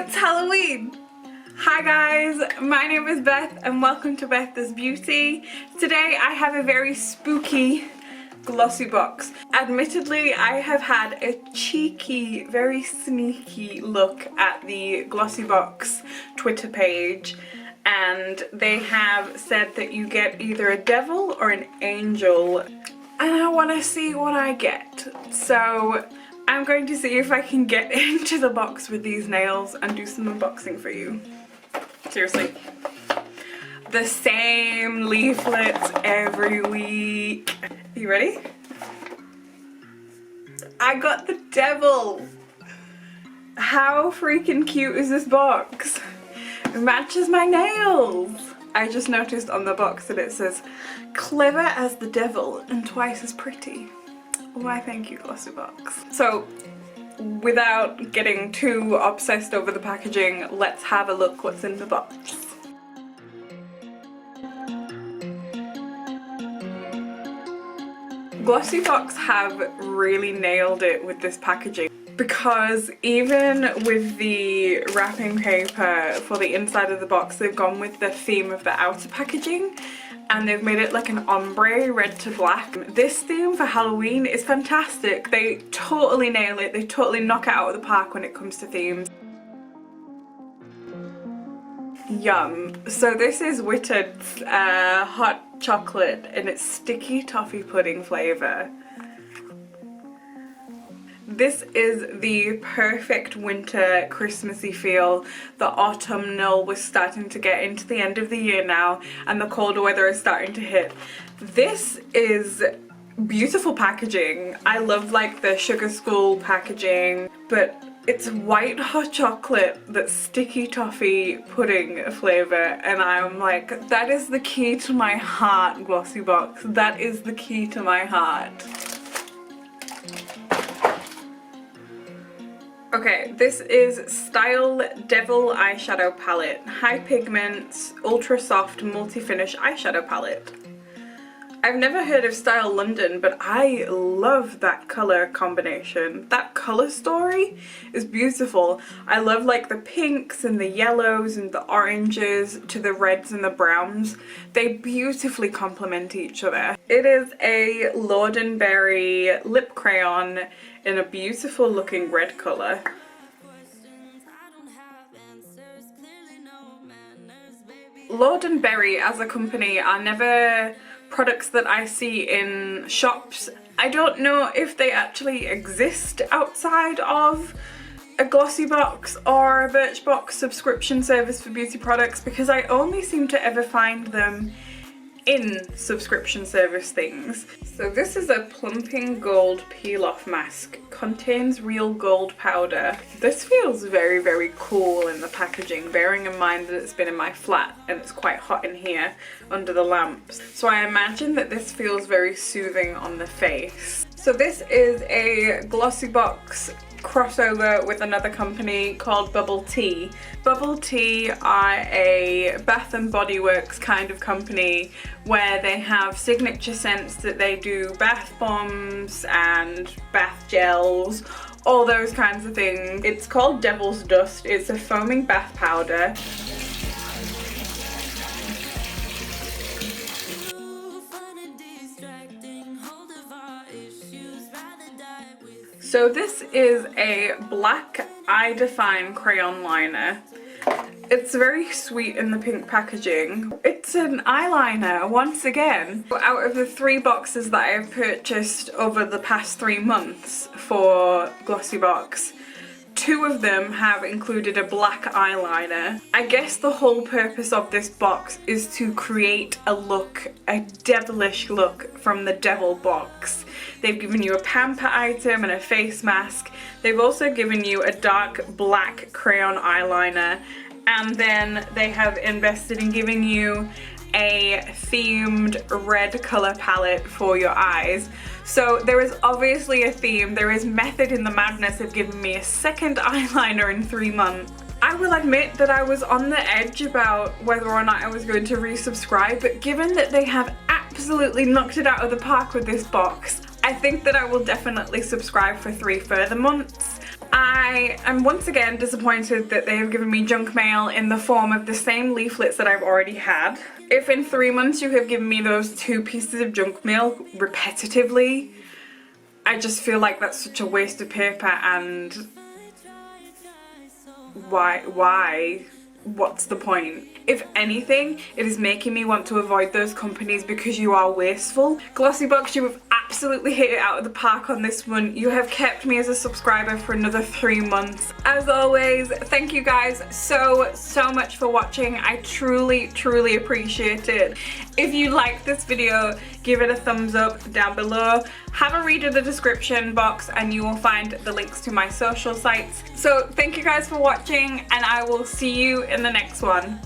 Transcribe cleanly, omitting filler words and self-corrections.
It's Halloween! Hi guys, my name is Beth and welcome to Beth Does Beauty. Today I have a very spooky Glossybox. Admittedly, I have had a cheeky, very sneaky look at the Glossybox Twitter page, and they have said that you get either a devil or an angel, and I want to see what I get. So I'm going to see if I can get into the box with these nails and do some unboxing for you. Seriously. The same leaflets every week. Are you ready? I got the devil! How freaking cute is this box? It matches my nails! I just noticed on the box that it says, clever as the devil and twice as pretty. Why thank you, Glossybox. So, without getting too obsessed over the packaging, let's have a look what's in the box. Glossybox have really nailed it with this packaging, because even with the wrapping paper for the inside of the box, they've gone with the theme of the outer packaging and they've made it like an ombre, red to black. This theme for Halloween is fantastic. They totally nail it. They totally knock it out of the park when it comes to themes. Yum. So this is Whitted's hot chocolate and it's sticky toffee pudding flavour. This is the perfect winter Christmassy feel. The autumnal was starting to get into the end of the year now and the colder weather is starting to hit. This is beautiful packaging. I love like the sugar school packaging, but it's white hot chocolate that's sticky toffee pudding flavour, and I'm like, that is the key to my heart, Glossybox. That is the key to my heart. Okay, this is Style Devil Eyeshadow Palette. High Pigments, Ultra Soft Multi-Finish Eyeshadow Palette. I've never heard of Style London, but I love that colour combination. That colour story is beautiful. I love like the pinks and the yellows and the oranges to the reds and the browns. They beautifully complement each other. It is a Lourdenberry lip crayon in a beautiful looking red colour. Lourdenberry as a company are never products that I see in shops. I don't know if they actually exist outside of a Glossybox or a Birchbox subscription service for beauty products, because I only seem to ever find them in subscription service things. So this is a plumping gold peel off mask, contains real gold powder. This feels very, very cool in the packaging, bearing in mind that it's been in my flat and it's quite hot in here under the lamps. So I imagine that this feels very soothing on the face. So this is a Glossybox crossover with another company called Bubble Tea. Bubble Tea are a Bath and Body Works kind of company where they have signature scents that they do bath bombs and bath gels, all those kinds of things. It's called Devil's Dust. It's a foaming bath powder. So this is a black eye define crayon liner. It's very sweet in the pink packaging. It's an eyeliner once again. Out of the 3 boxes that I have purchased over the past 3 months for Glossybox, 2 of them have included a black eyeliner. I guess the whole purpose of this box is to create a look, a devilish look from the devil box. They've given you a pamper item and a face mask. They've also given you a dark black crayon eyeliner, and then they have invested in giving you a themed red colour palette for your eyes. So there is obviously a theme, there is method in the madness of giving me a second eyeliner in 3 months. I will admit that I was on the edge about whether or not I was going to resubscribe, but given that they have absolutely knocked it out of the park with this box, I think that I will definitely subscribe for 3 further months. I am once again disappointed that they have given me junk mail in the form of the same leaflets that I've already had. If in 3 months you have given me those 2 pieces of junk mail repetitively, I just feel like that's such a waste of paper, and why? What's the point? If anything, it is making me want to avoid those companies because you are wasteful. Glossybox, you have absolutely hit it out of the park on this one. You have kept me as a subscriber for another 3 months. As always, thank you guys so much for watching. I truly appreciate it. If you liked this video, give it a thumbs up down below. Have a read of the description box and you will find the links to my social sites. So thank you guys for watching, and I will see you in the next one.